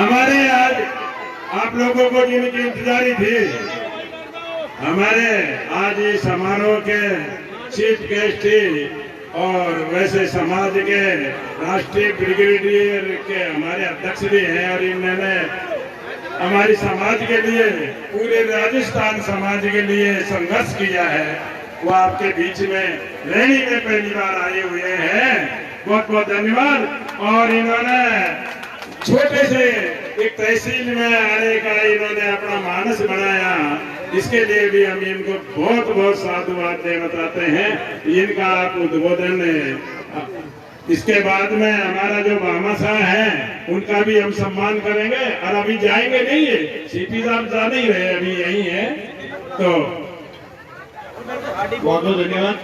हमारे आज आप लोगों को जिनकी इंतजारी थी, हमारे आज इस समारोह के चीफ गेस्ट थी और वैसे समाज के राष्ट्रीय ब्रिगेडियर के हमारे अध्यक्ष भी हैं और इन्होंने हमारी समाज के लिए, पूरे राजस्थान समाज के लिए संघर्ष किया है। वो आपके बीच में रैनी में पहली बार आए हुए हैं, बहुत बहुत धन्यवाद। और इन्होंने छोटे से एक तहसील में आने का इन्होंने अपना मानस बनाया, इसके लिए भी हम इनको बहुत बहुत साधुवाद बताते हैं। इनका आप उद्बोधन, इसके बाद में हमारा जो भामाशाह है उनका भी हम सम्मान करेंगे। और अभी जाएंगे नहीं है, सीपी साहब जा नहीं रहे, अभी यही है। तो बहुत बहुत धन्यवाद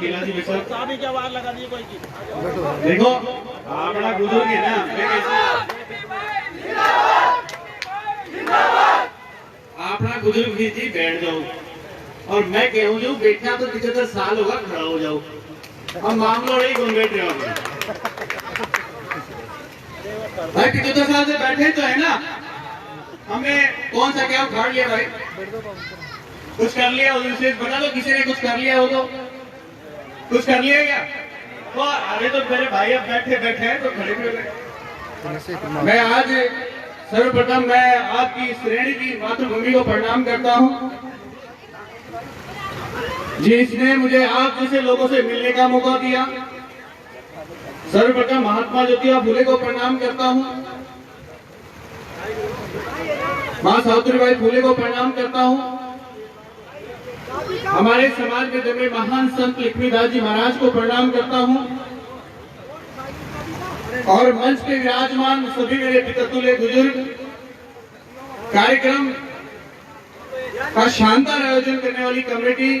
केलाजी भाई साहब। देखो अपना बुजुर्ग है ना, अपना बुजुर्ग जी बैठ जाओ और मैं कहूँ जो बैठा तो 75 साल होगा, खड़ा हो जाओ। हम मामला नहीं कौन बैठ रहे हो भाई, 75 साल से बैठे तो है ना, हमने कौन सा क्या उखाड़ लिया भाई, कुछ कर लिया हो विशेष बता दो, किसी ने कुछ कर लिया हो तो कुछ कर लिया क्या? तो अरे तो मेरे भाई अब बैठे बैठे हैं तो खड़े भी हो गए। मैं आज सर्वप्रथम मैं आपकी श्रेणी की मातृभूमि को प्रणाम करता हूं, जिसने मुझे आप जैसे लोगों से मिलने का मौका दिया। सर्वप्रथम महात्मा ज्योतिबा फुले को प्रणाम करता हूं, मां सावित्रीबाई फुले को प्रणाम करता हूं, हमारे समाज में जन्मे महान संत लक्ष्मीदास जी महाराज को प्रणाम करता हूं, और मंच पे विराजमान सभी मेरे पितृतुल्य बुजुर्ग, कार्यक्रम का शानदार आयोजन करने वाली कमेटी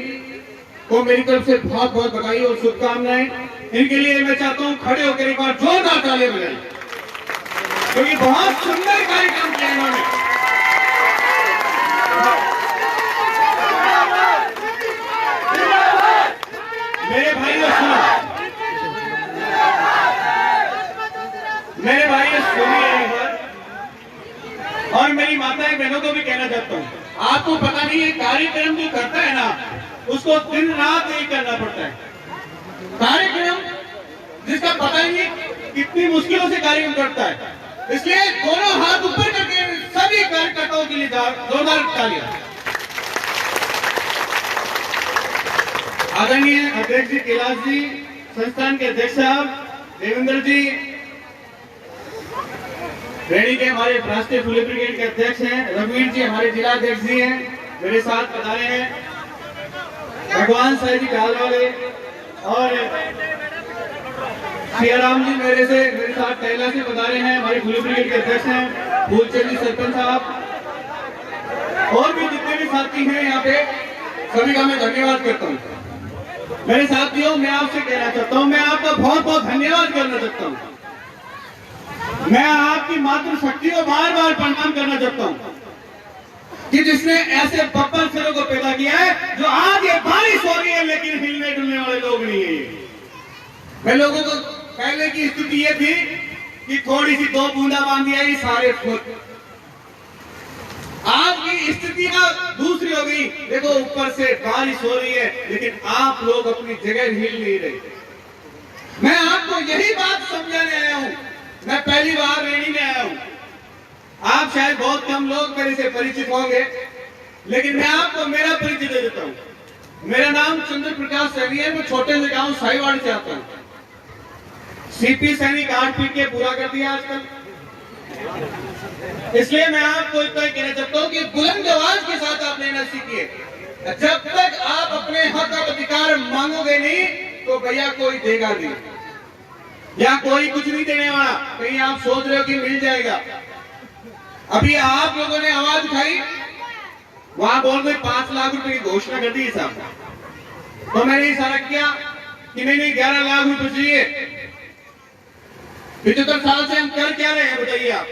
को मेरी तरफ से बहुत बहुत बधाई और शुभकामनाएं। इनके लिए मैं चाहता हूं खड़े होकर एक बार जोरदार तालियां बजाएं, क्योंकि बहुत सुंदर कार्यक्रम किया इन्होंने। मेरे भाइयों सुनो, मेरे भाइयों सुनिए, और मेरी माताएं बहनों को भी कहना चाहता हूँ, आपको पता नहीं है कार्यक्रम जो करता है ना, उसको दिन रात नहीं करना पड़ता है। कार्यक्रम जिसका पता ही नहीं कितनी मुश्किलों से कार्यक्रम करता है, इसलिए दोनों हाथ ऊपर करके सभी कार्यकर्ताओं के लिए जोरदार तालियां। आदरणीय अध्यक्ष जी कैलाश जी, संस्थान के अध्यक्ष साहब देवेंद्र जी, रैनी के हमारे राष्ट्रीय फुले ब्रिगेड के अध्यक्ष हैं रघुवीर जी, हमारे जिला अध्यक्ष जी हैं, मेरे साथ पधारे हैं भगवान साहब जी काल वाले, और सियाराम जी मेरे साथ टहला से पधारे हैं, हमारे फुले ब्रिगेड के अध्यक्ष हैं फूलचंद जी सरपंच साहब, और भी जितने भी साथी हैं यहाँ पे सभी का मैं धन्यवाद करता हूँ। मेरे साथियों, मैं आपसे कहना चाहता हूं, मैं आपका बहुत बहुत धन्यवाद करना चाहता हूं। मैं आपकी मातृशक्ति को बार बार प्रणाम करना चाहता हूं कि जिसने ऐसे बब्बर सिरों को पैदा किया है, जो आज ये बारिश हो रही है लेकिन हिलने डुलने वाले लोग नहीं है। मैं लोगों को पहले की स्थिति ये थी कि थोड़ी सी 2 बूंदा बांध दिया, ये सारे खुद। आज की स्थिति ना दूसरी हो गई, देखो ऊपर से बारिश हो रही है लेकिन आप लोग अपनी जगह हिल नहीं रहे। मैं आपको यही बात समझाने आया हूं, मैं पहली बार रैनी में आया हूं, आप शायद बहुत कम लोग मेरे से परिचित होंगे, लेकिन मैं आपको मेरा परिचय दे देता हूं। मेरा नाम चंद्र प्रकाश सैनी है, मैं छोटे से गांव साईवाड़ से आता हूं। सीपी सैनिक 8 पीट के पूरा कर दिया आजकल, इसलिए मैं आपको इतना कहना चाहता हूं कि बुलंद आवाज के साथ आप लेना सीखिए। जब तक आप अपने हक और अधिकार मांगोगे नहीं तो भैया कोई देगा नहीं, या कोई कुछ नहीं देने वाला। कहीं आप सोच रहे हो कि मिल जाएगा, अभी आप लोगों ने आवाज उठाई, वहां बोल रहे 5 लाख रुपए की घोषणा कर दी साहब, तो मैंने इशारा किया कि नहीं 11 लाख रुपए चाहिए। 75 साल से हम कर क्या रहे हैं बताइए आप?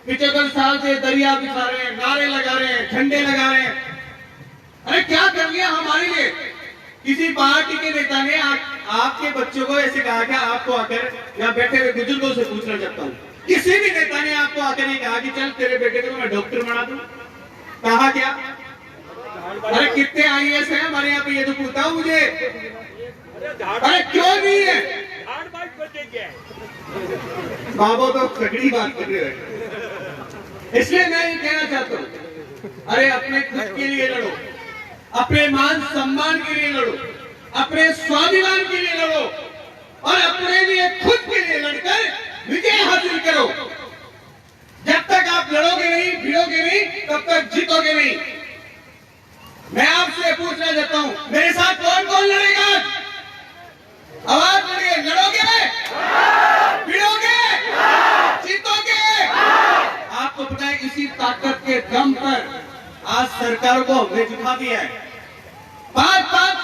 75 साल से दरिया बिछा रहे हैं, नारे लगा रहे हैं, झंडे लगा रहे हैं, अरे क्या कर लिया हमारे लिए? किसी पार्टी के नेता ने आपके बच्चों को ऐसे कहा, क्या आपको आकर यहाँ बैठे हुए बुजुर्गों से पूछना चाहता हूँ, किसी भी नेता ने आपको आके नहीं कहा कि चल तेरे बेटे को मैं डॉक्टर बना दूं? कहा क्या? अरे कितने आईएएस हैं हमारे यहाँ पे, ये तो पूछता हूं मुझे। अरे क्यों नहीं है? बाबा तो तगड़ी बात कर रहे हैं। इसलिए मैं ये कहना चाहता हूं, अरे अपने खुद के लिए लड़ो, अपने मान सम्मान के लिए लड़ो, अपने स्वाभिमान के लिए लड़ो और अपने लिए खुद के लिए लड़कर विजय हासिल करो। जब तक आप लड़ोगे नहीं, भिड़ोगे नहीं, तब तक जीतोगे नहीं। मैं आपसे पूछना चाहता हूं, मेरे साथ कौन कौन लड़ेगा? आवाज बढ़िए, लड़ोगे, भिड़ोगे, जीतोगे? आपको पता है इसी ताकत के दम पर आज सरकार को हमने दिखा दिया है। 5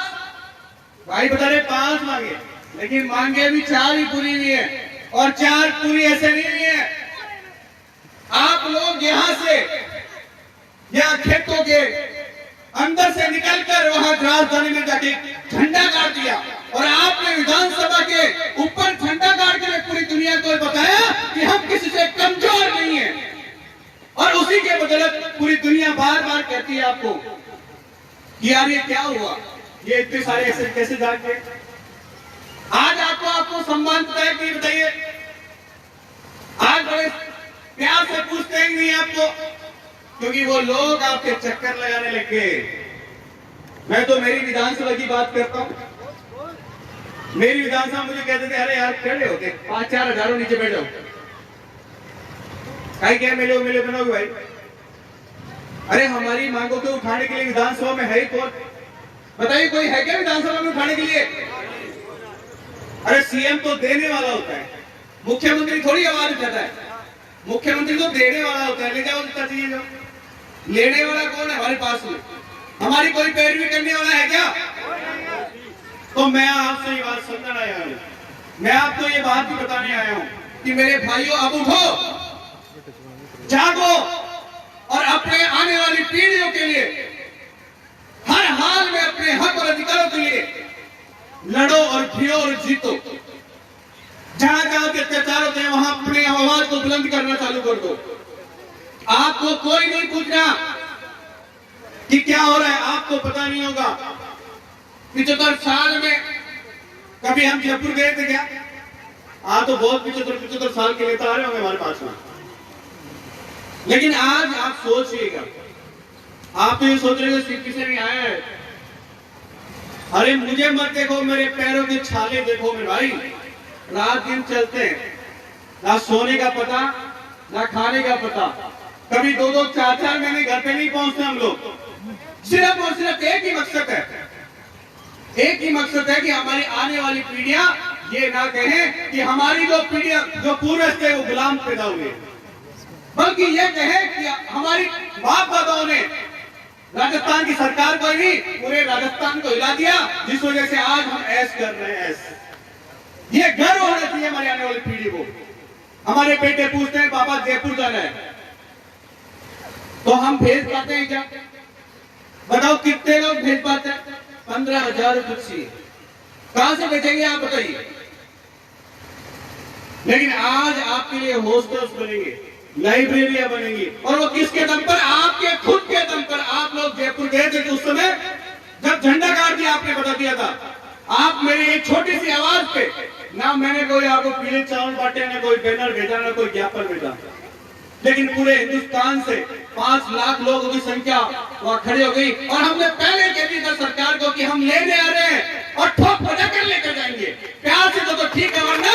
भाई बता रहे 5 मांगे, लेकिन मांगे भी 4 ही पूरी हुई है और 4 पूरी ऐसे नहीं हुई है। आप लोग यहां से या खेतों के अंदर से निकलकर वहां राजधानी में जाके झंडा गाड़ दिया और आपने विधानसभा के ऊपर झंडा गाड़ के पूरी दुनिया को बताया कि हम किसी से कमजोर नहीं है। और उसी के बदौलत पूरी दुनिया बार बार कहती है आपको कि यार ये क्या हुआ, ये इतने सारे ऐसे कैसे जाग गए। आज आपको सम्मान पता है कि बताइए, आज बड़े प्यार से पूछते हैं नहीं आपको, क्योंकि वो लोग आपके चक्कर लगाने लग गए। मैं तो मेरी विधानसभा की बात करता हूं। मेरी विधानसभा मुझे कहते थे अरे यार खड़े होते 5-4 हजारों नीचे बैठो, कहीं क्या मिले बनाओगे भाई। अरे हमारी मांगों को उठाने के लिए विधानसभा में है ही कौन? बताइए कोई है क्या विधानसभा में उठाने के लिए? अरे सीएम तो देने वाला होता है, मुख्यमंत्री थोड़ी आवाज उठाता है। मुख्यमंत्री तो देने वाला होता है, ले जाओ जितना चाहिए जाओ। लेने वाला कौन है हमारे पास में? हमारी कोई पैरवी करने वाला है क्या? तो मैं आपसे ये बात समझाने आया हूं, मैं आपको ये बात भी बताने आया हूं कि मेरे भाइयों अब उठो, जागो और अपने आने वाली पीढ़ियों के लिए हर हाल में अपने हक और अधिकारों के लिए लड़ो और भिड़ो और जीतो। जहां जहां के अत्याचार होते हैं वहां अपनी आवाज को बुलंद करना चालू कर दो। आपको कोई नहीं पूछना कि क्या हो रहा है, आपको पता नहीं होगा। 75 साल में कभी हम जयपुर गए थे क्या? तो बहुत 75 साल के नेता आ रहे होंगे हमारे पास में। लेकिन आज आप सोचिएगा, आप तो ये सोच रहे हो सिक्की से नहीं आया है। अरे मुझे मत देखो, मेरे पैरों के छाले देखो मेरे भाई। रात दिन चलते हैं, ना सोने का पता ना खाने का पता। कभी 2-2 4-4 महीने घर पे नहीं पहुंचते हम लोग। सिर्फ और सिर्फ एक ही मकसद है कि हमारी आने वाली पीढ़ियां ये ना कहें कि हमारी जो पीढ़ियां जो पूर्वज थे वो गुलाम पैदा हुए, बल्कि ये कहें कि हमारी बाप दादाओं ने राजस्थान की सरकार को ही पूरे राजस्थान को हिला दिया, जिस वजह से आज हम ऐश कर रहे हैं। ये गर्व होना चाहिए हमारी आने वाली पीढ़ी को। हमारे बेटे पूछते हैं पापा जयपुर जाना है, तो हम भेज पाते हैं क्या? बताओ कितने लोग भेज पाते हैं? 15,000 कुर्सी कहां से भेजेंगे आप बताइए। लेकिन आज आपके लिए हॉस्टल्स बनेंगे, लाइब्रेरियां बनेंगी, और वो किसके दम पर? आपके खुद के दम पर। आप लोग जयपुर गए थे उस समय जब झंडा गाड़ दिया, आपने बता दिया था। आप मेरी एक छोटी सी आवाज पे, ना मैंने कोई आपको पीले चावल बांटे, ना कोई बैनर भेजा, ना कोई ज्ञापन भेजा, लेकिन पूरे हिंदुस्तान से 5 लाख लोगों की संख्या वहां खड़ी हो गई। और हमने पहले कह दिया था सरकार को कि हम लेने आ रहे हैं और ठोक बजा कर लेकर जाएंगे। प्यार से तो ठीक है, वरना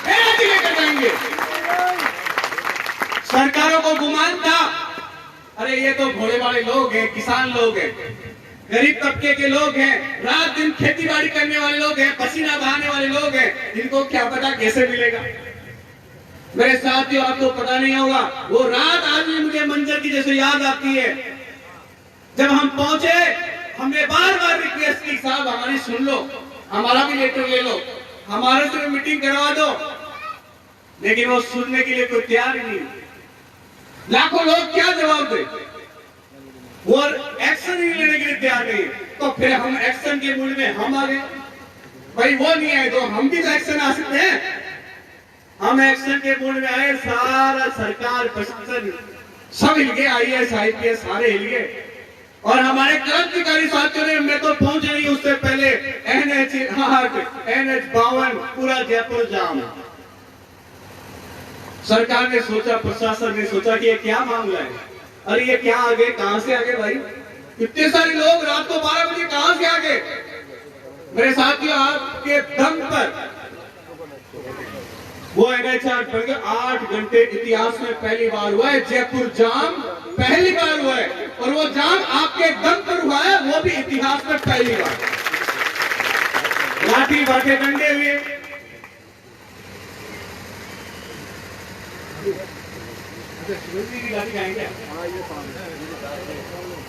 मेरा भी लेकर जाएंगे। सरकारों को गुमान था, अरे ये तो भोले वाले लोग हैं, किसान लोग हैं, गरीब तबके के लोग हैं, रात दिन खेती बाड़ी करने वाले लोग हैं, पसीना बहाने वाले लोग हैं, इनको क्या पता कैसे मिलेगा। मेरे साथियों, आपको पता नहीं होगा, वो रात आज भी मुझे मंजर की जैसे याद आती है। जब हम पहुंचे, हमने बार बार रिक्वेस्ट की, साहब हमारी सुन लो, हमारा भी लेटर ले लो, हमारे से मीटिंग करवा दो, लेकिन वो सुनने के लिए कोई तैयार ही नहीं। लाखों लोग क्या जवाब दे, वो एक्शन ही लेने के लिए तैयार नहीं। तो फिर हम एक्शन के मूड में हम आ गए। भाई वो नहीं आए तो हम भी तो एक्शन आ सकते हैं। हम एक्शन के मूड में आए, सारा सरकार प्रशासन सब हिल गए, IAS IPS सारे हिल गए, और हमारे क्रांतिकारी साथियों ने, मैं तो पहुंच रही उससे पहले NH52 पूरा जयपुर जाम। सरकार ने सोचा, प्रशासन ने सोचा कि ये क्या मामला है, अरे ये क्या आगे, कहां से आगे भाई, इतने सारे लोग रात को 12 बजे कहां से आगे। मेरे साथियों, आपके दम पर वो NH 8 घंटे इतिहास में पहली बार हुआ है, जयपुर जाम पहली बार हुआ है, और वो जाम आपके दम पर हुआ है, वो भी इतिहास में पहली बार। लाठी बाटे डंडे हुए,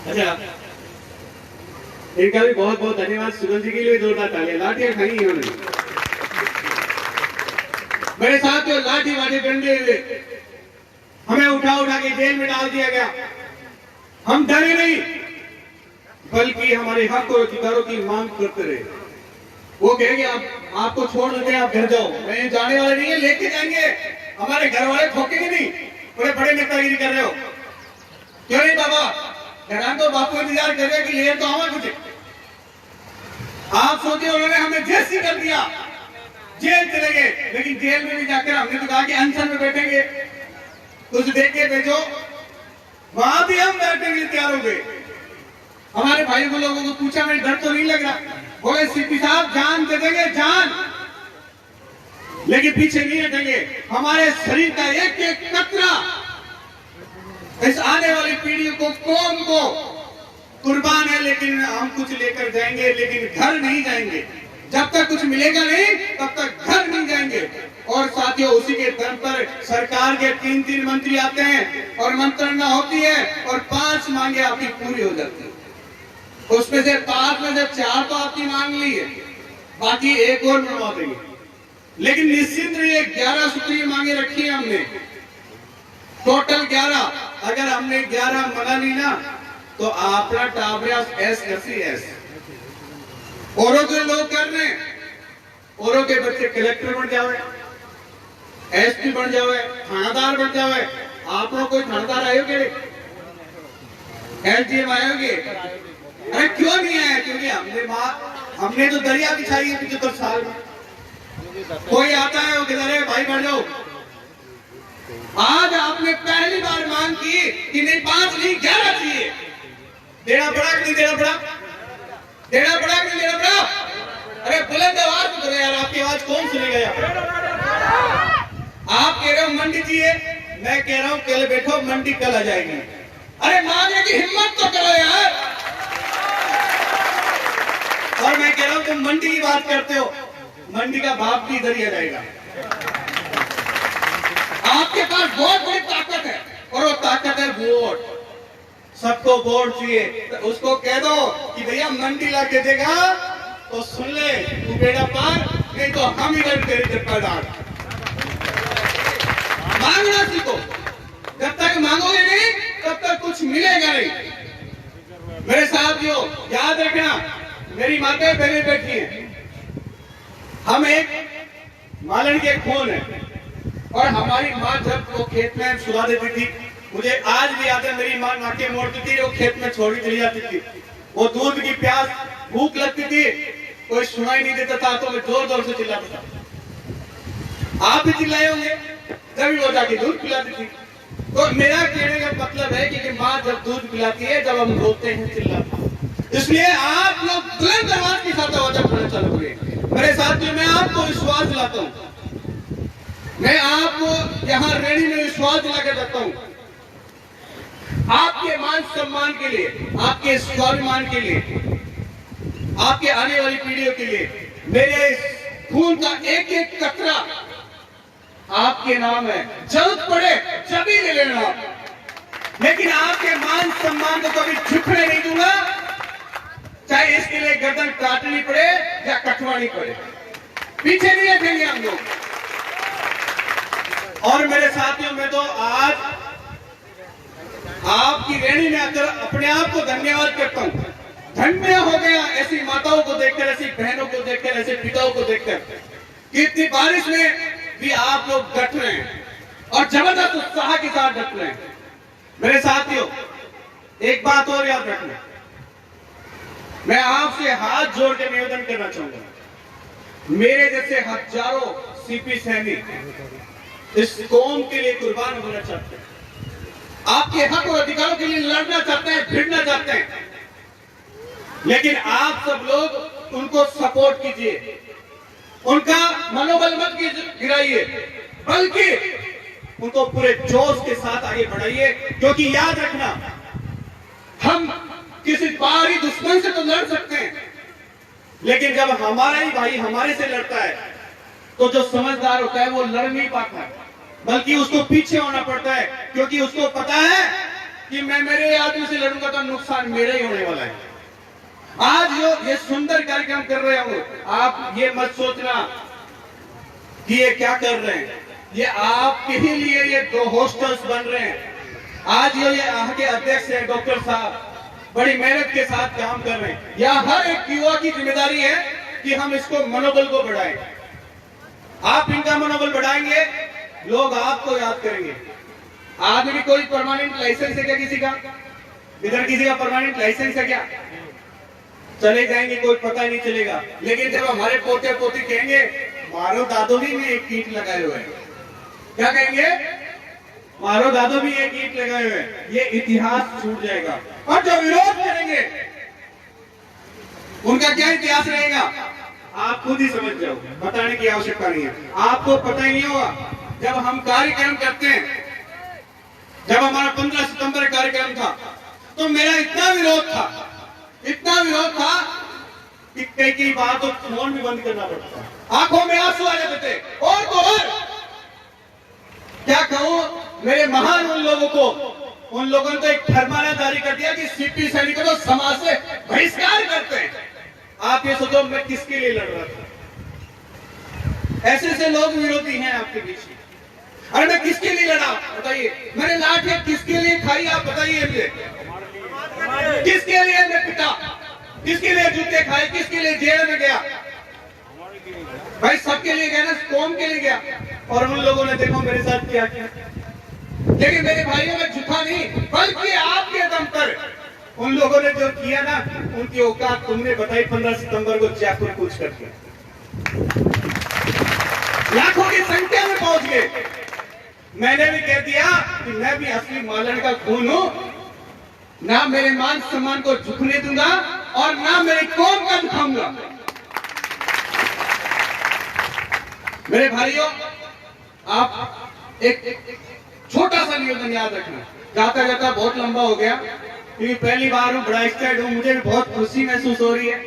अच्छा, इनका भी बहुत बहुत धन्यवाद। सुगंध जी के लिए जोरदार तालियां, लाठियां खाई इन्होंने। मेरे साथियों, लाठी वाठी डंडे हुए, हमें उठा उठा के जेल में डाल दिया गया। हम डरे नहीं, बल्कि हमारे हक और अधिकारों की मांग करते रहे। वो कहेंगे आपको छोड़ देते हैं, आप घर जाओ, मैं जाने वाले नहीं है, लेके जाएंगे, हमारे घर वाले ठोकेंगे नहीं, बड़े बड़े नेतागिरी कर रहे हो। क्यों नहीं बाबा, घरान तो बापू इंतजार कर रहे कि ले तो आवा कुछ। आप सोचिए, उन्होंने हमें जेसी कर दिया, जेल चले गए, लेकिन जेल में भी जाकर हमने तो कहा कि अनशन में बैठेंगे, कुछ देख के भेजो, वहां भी हम बैठने के लिए तैयार हो गए। हमारे भाई को लोगों को पूछा, मेरे डर तो नहीं लग रहा, बोले सीपी साहब जान दे देंगे, जान, लेकिन पीछे नहीं हटेंगे। हमारे शरीर का एक एक कतरा इस आने वाली पीढ़ी को, कौम को कुर्बान है, लेकिन हम कुछ लेकर जाएंगे, लेकिन घर नहीं जाएंगे। जब तक कुछ मिलेगा नहीं, तब तक घर नहीं जाएंगे। और साथियों, उसी के दम पर सरकार के 3-3 मंत्री आते हैं और मंत्रणा होती है, और 5 मांगे आपकी पूरी हो जाती है। उसमें से 5 में से 4 तो आपकी मांग ली है, बाकी एक और मनवा देंगे। लेकिन निश्चित रहिए, 11 सूत्रीय मांगे रखी है हमने, टोटल 11। अगर हमने 11 मना ली ना, तो अपना टाबरा S औरों के लोग कर रहे हैं, औरों के बच्चे कलेक्टर बन जावे, SP बन जावे, थानादार बन जावे। आप लोग कोई थानादार आयोगे, LGM आयोगे? अरे क्यों नहीं आया? क्योंकि हमने तो दरिया बिछाई है 75 साल में। कोई आता है, वो कहता है भाई बढ़ जाओ। आज आपने पहली बार मांग की कि नहीं 5 नहीं 11 चाहिए। देना पड़ा कि नहीं देना पड़ा? देना पड़ा कि नहीं देना पड़ा? अरे बुलंद आवाज में करो यार, आपकी आवाज कौन सुनेगा यार? आप कह रहे हो मंडी चाहिए, मैं कह रहा हूं कल बैठो, मंडी कल आ जाएगी। अरे मांगने की हिम्मत तो करो यार। और मैं कह रहा हूं तुम मंडी की बात करते हो, मंडी का बाप भी इधर ही आ जाएगा। आपके पास बहुत बड़ी ताकत है, और वो ताकत है वोट। सबको वोट चाहिए, तो उसको कह दो कि भैया मंडी ला के देगा तो सुन ले, तू बेड़ा पार, नहीं तो हम इधर तेरे चक्कर डाल। मांगना सीखो, जब तक मांगोगे नहीं तब तक कुछ मिलेगा नहीं। मेरे साथियों, याद रखना, मेरी माताएं बहने बैठी हैं, हम एक मालन के खून है, और हमारी माँ जब वो खेत में सुला देती थी, मुझे आज भी याद है, मेरी माँ नाके मोड़ती थी, वो खेत में छोड़ी चली जाती थी। वो दूध की प्यास, भूख लगती थी, कोई सुनाई नहीं देता था, तो मैं जोर जोर से चिल्लाता था। आप भी चिल्लाए होंगे जब वो जाके दूध पिलाती थी। तो मेरा कहने का मतलब है कि माँ जब दूध पिलाती है, जब हम रोते हैं, चिल्लाते हैं। इसलिए आप लोग बुलंद आवाज के साथ आवाज उठाना चालू करें। मेरे साथियों, मैं आपको विश्वास दिलाता हूँ, मैं आपको यहाँ रेडी में विश्वास दिला के जाता हूँ, आपके मान सम्मान के लिए, आपके स्वाभिमान के लिए, आपके आने वाली पीढ़ियों के लिए, मेरे खून का एक एक कतरा आपके नाम है। जरूरत पड़े जभी ले लेना, लेकिन आपके मान सम्मान को कभी झुकने नहीं दूंगा, चाहे इसके लिए गर्दन काटनी पड़े या कटवानी पड़े। पीछे नहीं हटेंगे हम लोग। और मेरे साथियों, मैं तो आज आपकी रेणी में आकर अपने आप को धन्यवाद करता हूं। धन्य हो गया ऐसी माताओं को देखकर, ऐसी बहनों को देखकर, ऐसे पिताओं को देखकर कि इतनी बारिश में भी आप लोग डट रहे हैं और जबरदस्त उत्साह के साथ डट रहे हैं। मेरे साथियों, एक बात और याद रखना, मैं आपसे हाथ जोड़ के निवेदन करना चाहूंगा, मेरे जैसे हजारों सीपी सैनिक इस कौम के लिए कुर्बान होना चाहते हैं, आपके हक और अधिकारों के लिए लड़ना चाहते हैं, भिड़ना चाहते हैं, लेकिन आप सब लोग उनको सपोर्ट कीजिए, उनका मनोबल मत गिराइए, बल्कि उनको पूरे जोश के साथ आगे बढ़ाइए। क्योंकि याद रखना, हम किसी बाहरी दुश्मन से तो लड़ सकते हैं, लेकिन जब हमारा ही भाई हमारे से लड़ता है तो जो समझदार होता है वो लड़ नहीं पाता है, बल्कि उसको पीछे होना पड़ता है, क्योंकि उसको पता है कि मैं मेरे आदमी से लड़ूंगा तो नुकसान मेरा ही होने वाला है। आज ये सुंदर कार्यक्रम कर रहे हो, आप ये मत सोचना कि ये क्या कर रहे हैं, ये आपके ही लिए ये 2 हॉस्टल्स बन रहे हैं। आज ये यहाँ के अध्यक्ष हैं डॉक्टर साहब, बड़ी मेहनत के साथ काम कर रहे हैं। यह हर एक युवा की जिम्मेदारी है कि हम इसको मनोबल को बढ़ाएं। आप इनका मनोबल बढ़ाएंगे, लोग आपको याद करेंगे। आज भी कोई परमानेंट लाइसेंस है क्या किसी का? इधर किसी का परमानेंट लाइसेंस है क्या? चले जाएंगे, कोई पता ही नहीं चलेगा। लेकिन जब हमारे पोते पोती कहेंगे मारो दादो भी में एक कीट लगाए हुए हैं, क्या कहेंगे? मारो दादो भी एक ईंट लगाए हुए हैं, ये इतिहास छूट जाएगा। और जो विरोध करेंगे उनका क्या इतिहास रहेगा, आप खुद ही समझ जाओ, बताने की आवश्यकता नहीं है। आपको पता ही नहीं होगा। जब हम कार्यक्रम करते हैं, जब हमारा 15 सितंबर कार्यक्रम था, तो मेरा इतना विरोध था कि कई बार तो फोन भी बंद करना पड़ता है, आंखों में आंसू आ जाते थे। और तो और क्या कहूं, मेरे महान उन लोगों ने तो एक फरमाना जारी कर दिया कि सीपी सैनिकों को समाज से बहिष्कार करते हैं। आप ये सोचो मैं किसके लिए लड़ रहा था? ऐसे लोग विरोधी हैं आपके बीच में। अरे मैं किसके लिए लड़ा बताइए? मैंने लाठियां किसके लिए खाई आप बताइए मुझे? किसके लिए मैं पिटा? किसके लिए जूते खाए? किसके लिए जेल में गया? भाई सबके लिए गया ना, कौम के लिए गया। और उन लोगों ने देखो मेरे साथ क्या किया। लेकिन मेरे भाइयों में झुका नहीं, बल्कि आपके दम पर उन लोगों ने जो किया ना, उनकी औकात तुमने बताई 15 सितंबर को जयपुर कूच करके लाखों की संख्या में पहुंच गए। मैंने भी कह दिया कि मैं भी असली मालन का खून हूं, ना मेरे मान सम्मान को झुकने दूंगा और ना मेरी कौम का दिखाऊंगा। मेरे भाइयों, आप एक छोटा सा निवेदन याद रखना, जाता जाता बहुत लंबा हो गया, क्योंकि पहली बार हूँ, बड़ा एक्साइटेड हूँ, मुझे भी बहुत खुशी महसूस हो रही है।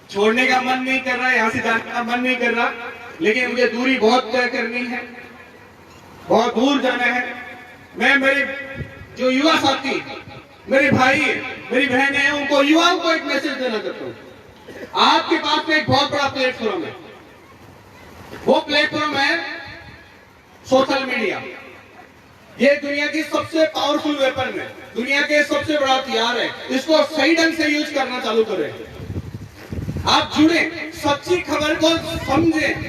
छोड़ने का मन नहीं कर रहा है, यहाँ से जाने का मन नहीं कर रहा, लेकिन मुझे दूरी बहुत तय करनी है, बहुत दूर जाना है। मैं मेरे जो युवा साथी, मेरे भाई, मेरी बहनें हैं, उनको युवाओं को एक मैसेज देना चाहता हूँ। आपके पास में एक बहुत बड़ा प्लेटफॉर्म है, वो प्लेटफॉर्म है सोशल मीडिया। ये दुनिया की सबसे पावरफुल वेपन है, दुनिया के सबसे बड़ा हथियार है। इसको सही ढंग से यूज करना चालू करें। आप जुड़े, सच्ची खबर को समझें,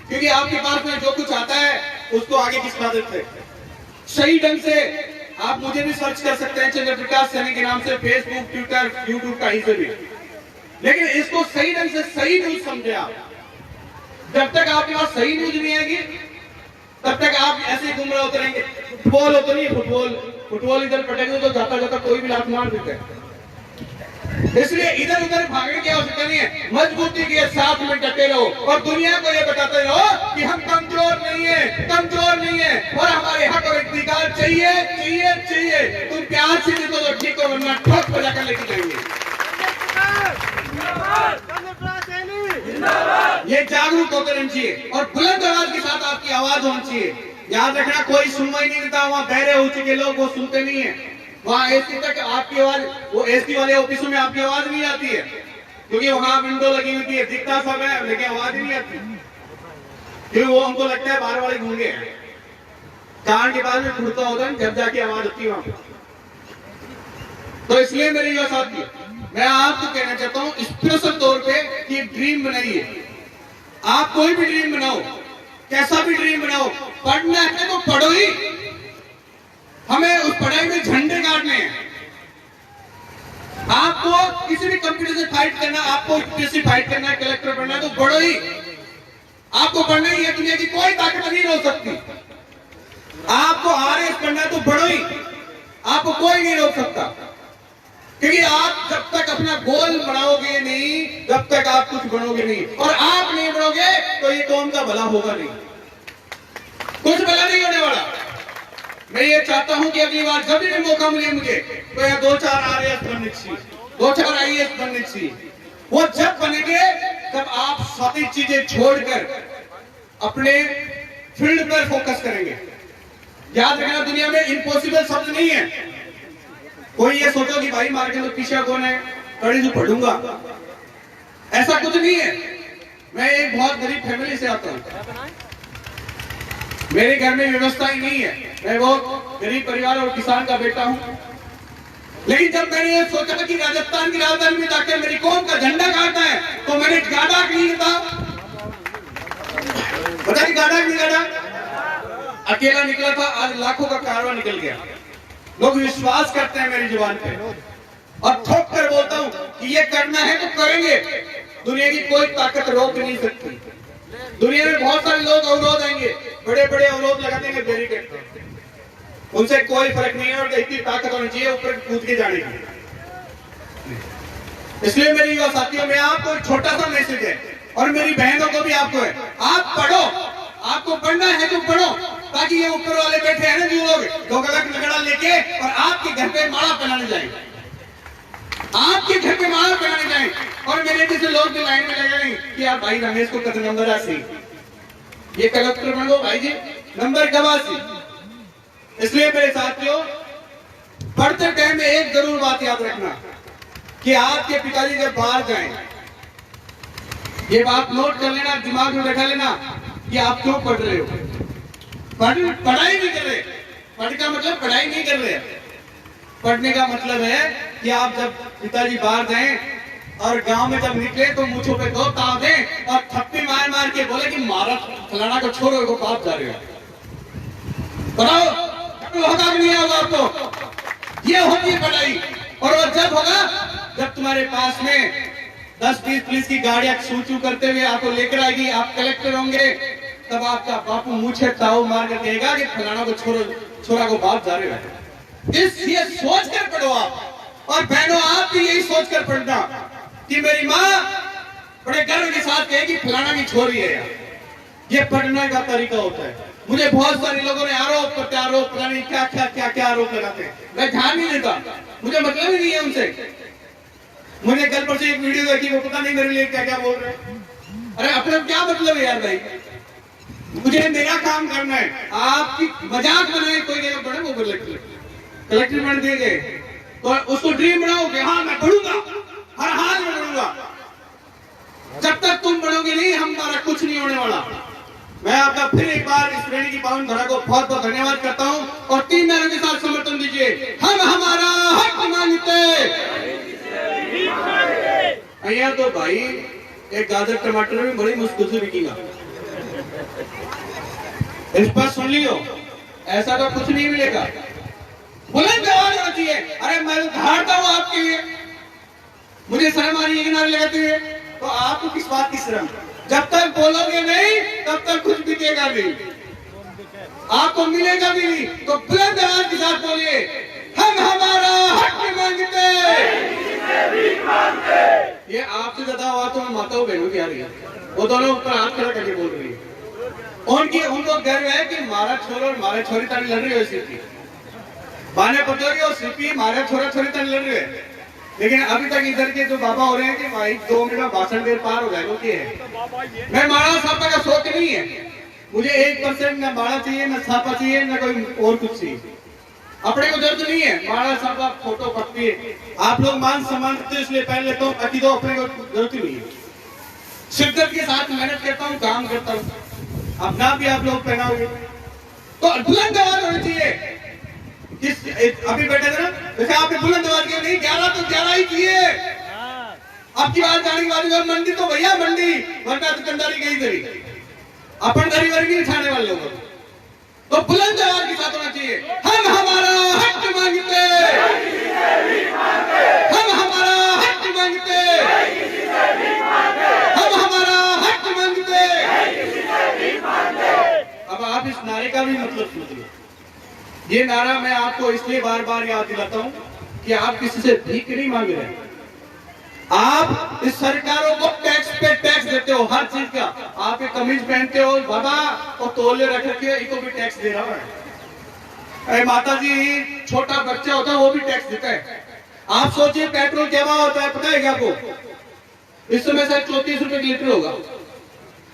क्योंकि आपके पास में जो कुछ आता है उसको आगे किस मदद से सही ढंग से आप मुझे भी सर्च कर सकते हैं चंद्रप्रकाश सैनी के नाम से, फेसबुक, ट्विटर, यूट्यूब कहीं से भी। लेकिन इसको सही ढंग से सही न्यूज समझे आप। जब तक आपके पास सही न्यूज नहीं आएगी तब तक आप ऐसे ही घूम रहे होते रहेंगे। फुटबॉल होता नहीं, फुटबॉल इधर पटेंगे तो जाता जाता कोई भी लात मार देता है। इसलिए इधर उधर भागने की आवश्यकता नहीं है, मजबूती के साथ में डटे रहो और दुनिया को ये बताते रहो कि हम कमजोर नहीं है और हमारे हक और अधिकार चाहिए। तुम प्यार से दे दो तो ठीक हो, वरना ठोक बजा कर लेके जाएंगे। ये जागरूक होकर रहना चाहिए और बुलंद आवाज के साथ आपकी आवाज होनी चाहिए। याद रखना, कोई सुनवाई नहीं देता, वहाँ बहरे हो चुके लोग वो सुनते नहीं है। वहाँ एसी तक आपकी आवाज, वो एसी वाले ऑफिसों में आपकी आवाज नहीं आती है, क्योंकि वहाँ विंडो लगी हुई है, दिखता सब है, लेकिन आवाज नहीं आती, क्योंकि वो हमको लगता है बाहर वाले गूंगे हैं। कान के बाद में घुड़ता होता है, जब जाके आवाज होती है वहां पे। तो इसलिए मेरे युवा साथी, मैं आपको कहना चाहता हूँ स्पेशल तौर पे कि ड्रीम बनाइए। आप कोई भी ड्रीम बनाओ, कैसा भी ड्रीम बनाओ, पढ़ना है तो पढ़ो ही। हमें उस पढ़ाई में झंडे गाड़ने हैं। आपको किसी भी कंपनी से फाइट करना, आपको किसी फाइट करना है, कलेक्टर बनना है तो पढ़ो ही। आपको पढ़ना ही है, दुनिया की कोई ताकत नहीं रोक सकती। आपको आरएस बनना है तो पढ़ो ही, आपको कोई नहीं रोक सकता। क्योंकि आप जब तक अपना गोल बनाओगे नहीं, जब तक आप कुछ बनोगे नहीं, और आप नहीं बनोगे तो ये कौम का भला होगा नहीं, कुछ भला नहीं होने वाला। मैं ये चाहता हूं कि अगली बार जब भी मौका मिले मुझे, तो यहाँ 2-4 आरएस बनने चाहिए, 2-4 आईएएस बनने चाहिए। वो जब बनेंगे तब आप सारी चीजें छोड़कर अपने फील्ड पर फोकस करेंगे। याद रखना, दुनिया में इम्पॉसिबल शब्द नहीं है। कोई ये सोचो कि भाई मार के तो पीछे कौन है, कड़ी तो पढ़ूंगा, ऐसा कुछ नहीं है। मैं एक बहुत गरीब फैमिली से आता हूं, मेरे घर में व्यवस्था ही नहीं है, मैं बहुत गरीब परिवार और किसान का बेटा हूं। लेकिन जब मैंने ये सोचा कि राजस्थान की राजधानी में जाकर मेरी कौम का झंडा गाड़ना है, तो मैंने गाड़ा नहीं था, बताइए गाड़ा नहीं गाड़ा, अकेला निकला था, आज लाखों का कारवां निकल गया। लोग विश्वास करते हैं मेरी जुबान पे, और ठोक कर बोलता हूं कि ये करना है तो करेंगे, दुनिया की कोई ताकत रोक नहीं सकती। दुनिया में बहुत सारे लोग अवरोध आएंगे, बड़े बड़े अवरोध लगा देंगे बैरिकेड, उनसे कोई फर्क नहीं है, और इतनी ताकत होनी चाहिए ऊपर कूद के जाने की। इसलिए मेरी युवा साथियों में आपको एक छोटा सा मैसेज है, और मेरी बहनों को भी आपको है, आप पढ़ो, आपको पढ़ना है तो पढ़ो, ताकि ये ऊपर वाले बैठे हैं ना जो लोग, दो गलत लगड़ा लेके और आपके घर पे माला पहनाने जाए, आपके घर पे माला पहनाने जाए, और मेरे जैसे लोग भी लाइन में लगे नहीं कि यार भाई रमेश को कद नंबर आसी, ये कलेक्टर बन गो भाई जी, नंबर गवासी। इसलिए मेरे साथियों, पढ़ते टाइम में एक जरूर बात याद रखना कि आपके पिताजी जब बाहर जाएं, ये बात नोट कर लेना, दिमाग में बैठा लेना कि आप क्यों पढ़ रहे हो। पढ़ाई नहीं कर रहे, पढ़ का मतलब पढ़ाई नहीं कर रहे, पढ़ने का मतलब है कि आप जब पिताजी बाहर जाएं और गांव में जब निकले तो मूंछों पे 2 ताव दें और थप्पी मार मार के बोले कि मारा फलाना को छोड़ो, को बाप जा रहे हो, पढ़ाओ, होगा नहीं होगा आपको, ये होती है पढ़ाई। और वो जब होगा जब तुम्हारे पास में 10-20 पुलिस की गाड़ियां चू करते हुए आपको लेकर आएगी, आप कलेक्टर होंगे, तब आपका बापू मुझे ताव मार कर कहेगा कि फलाना को छोरा को बाप जा रहे हो। ये सोच कर पढ़ो आप, और बहनों आप भी यही सोच कर पढ़ना कि मेरी माँ बड़े गर्व के साथ कहेगी फलाना की छोरी है यार। ये पढ़ने का तरीका होता है। मुझे बहुत सारे लोगों ने आरोप करते, आरोप पता नहीं क्या आरोप लगाते हैं, मैं ध्यान नहीं देता, मुझे मतलब ही नहीं है उनसे। मुझे कल परसों एक वीडियो देखी, वो पता नहीं मेरे लिए क्या क्या बोल रहे हैं। अरे अपना क्या मतलब है यार भाई, मुझे मेरा काम करना है, आपकी मजाक बनाए कोई जगह पढ़े वो कलेक्टर बन देंगे तो उसको ड्रीम बनाओ कि हाँ मैं पढ़ूंगा, हर हाल में पढ़ूंगा। जब तक तुम पढ़ोगे नहीं, हमारा कुछ नहीं होने वाला। मैं आपका फिर एक बार इस श्रेणी की पावन धरा को बहुत बहुत धन्यवाद करता हूं, और 3 नारों के साथ समर्थन दीजिए। हम हमारा हक मांगते। यहाँ तो भाई एक गाजर टमाटर में बड़ी मुश्किल से बिकेगा, इस पर सुन लियो, ऐसा तो कुछ नहीं मिलेगा। बुलंद आवाज होना चाहिए। अरे मैं धारता हूं आपके लिए, मुझे शर्म आ रही है नारे लगाते हुए, तो आपको किस बात की शर्म? जब तक बोलोगे नहीं तब तक कुछ बिकेगा नहीं, आपको मिलेगा भी नहीं। तो बुलंद आवाज के साथ बोलिए, हम हमारा हक मांगते। ये आपसे ज्यादा आवाज तो माताओं बहनों की आ रही है, वो दोनों ऊपर हाथ खड़ा करके बोल रही है। उनको गर्व है कि मारा छोरा और मारा छोरी तानी लड़ रही हो, सीपी बाने पतोगी और सीपी मारा छोरा छोरी तानी लड़ रही है। लेकिन अभी तक इधर के जो बाबा हो रहे हैं कि भाई 2 मिनट में भाषण देर पार हो जाएगा है। मैं मारा सापा का शौक नहीं है, मुझे 1% न मारा चाहिए, न छापा चाहिए, न कोई और कुछ चाहिए। अपने को जरूरत नहीं है मारा सापा फोटो पक्की, आप लोग मान सम्मान करते इसलिए पहन लेता हूँ, बाकी तो अपने को जरूरत ही नहीं है। शिद्दत के साथ मेहनत करता हूँ, काम करता हूँ, अपना भी आप लोग पहनाओगे तो बुलंद आवाज होनी चाहिए। अभी बैठे थे ना, जैसे आपने बुलंद आवाज किया, नहीं 11 तो 11 ही किए। आपकी बात जाने के बाद मंडी तो भैया मंडी, वरना दुकानदारी गई गई। अपन गरीब वर्ग नहीं छाने वाले लोग, तो बुलंद आवाज के साथ होना चाहिए, हम हमारा हक मांगते, हम हमारा हक मांगते, हम हमारा हक मांगते। अब आप इस नारे का भी मतलब समझिए। ये नारा मैं आपको इसलिए बार बार याद दिलाता हूं कि आप किसी से भीख नहीं मांग रहे, आप इस सरकारों को टैक्स पे टैक्स देते हो, हर चीज का। आप एक कमीज पहनते हो बाबा और तोले रख के इनको भी टैक्स दे रहा है। अरे माता जी, छोटा बच्चा होता है वो भी टैक्स देता है। आप सोचिए पेट्रोल क्या भाव होता है, पता है क्या आपको? इस समय शायद 34 रुपए लीटर होगा,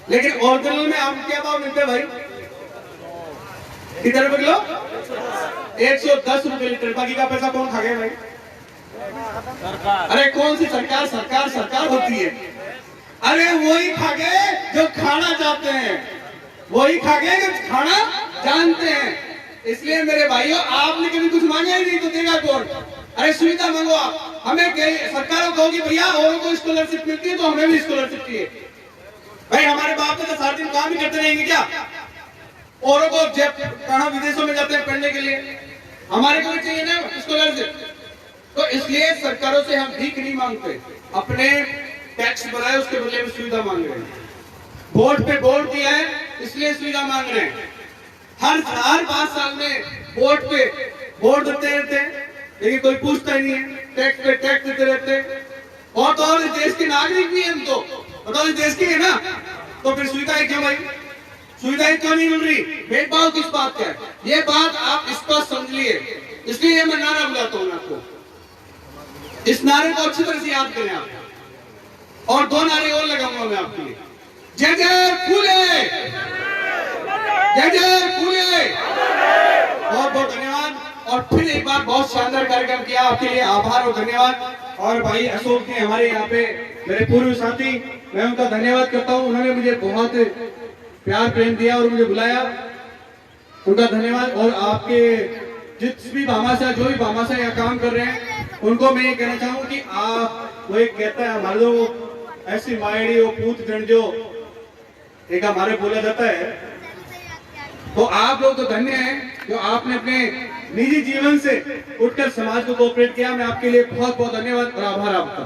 लेकिन ओरिजिनल में आपको क्या भाव मिलता है भाई? कितने रुपए किलो? 110 रुपए लीटर। बाकी का पैसा कौन खा गया भाई? अरे कौन सी सरकार सरकार सरकार होती है? अरे वही खा गए जो खाना चाहते हैं, वही खा गए जो खाना जानते हैं। इसलिए मेरे भाइयों, आपने कभी कुछ मांगा ही नहीं तो देगा कौन? अरे सुविधा मांगो आप। हमें सरकारों कहोगी भैया औरों को स्कॉलरशिप मिलती है तो हमें भी स्कॉलरशिप चाहिए। भाई हमारे बाप तो सारा दिन काम ही करते रहेंगे क्या? औरों को जब कहां विदेशों में जाते हैं पढ़ने के लिए, हमारे को भी चाहिए ना स्कॉलरशिप। तो इसलिए सरकारों से हम भीख नहीं मांगते, अपने टैक्स बढ़ाए उसके बदले में सुविधा मांग रहे हैं। वोट पे वोट दिया है इसलिए सुविधा मांग रहे हैं। हर 5 साल में वोट पे वोट देते रहते हैं, लेकिन कोई पूछता ही नहीं है। टैक्स पे टैक्स देते रहते हैं। और इस देश के नागरिक भी हम तो बताओ, इस देश के है ना, तो फिर सुविधाएं क्यों भाई? सुविधाएं क्यों नहीं मिल रही? भेदभाव किस बात का है? ये बात आप स्पष्ट समझिए। इसलिए मैं नारा बुलाता हूं आपको, इस नारे को अच्छी तरह से याद करें आप। और 2 नारे और लगाऊंगा मैं आपके लिए। जय जय फूले, जय जय फूले। बहुत बहुत धन्यवाद। और फिर एक बार बहुत शानदार कार्यक्रम किया, आपके लिए आभार और धन्यवाद। और भाई अशोक ने हमारे यहाँ पे मेरे पूर्व साथी, मैं उनका धन्यवाद करता हूँ। उन्होंने मुझे बहुत प्यार प्रेम दिया और मुझे बुलाया, उनका धन्यवाद। और आपके जिस भी भामाशाह, जो भी भामाशाह यहाँ काम कर रहे हैं, उनको मैं ये कहना चाहूँ कि आप, वो एक कहता है हमारे लोग ऐसी मायड़ी वो पूत जंजो एक हमारे बोला जाता है। तो आप लोग तो धन्य हैं जो आपने अपने निजी जीवन से उठकर समाज को कोऑपरेट किया। मैं आपके लिए बहुत बहुत धन्यवाद और आभार आपका।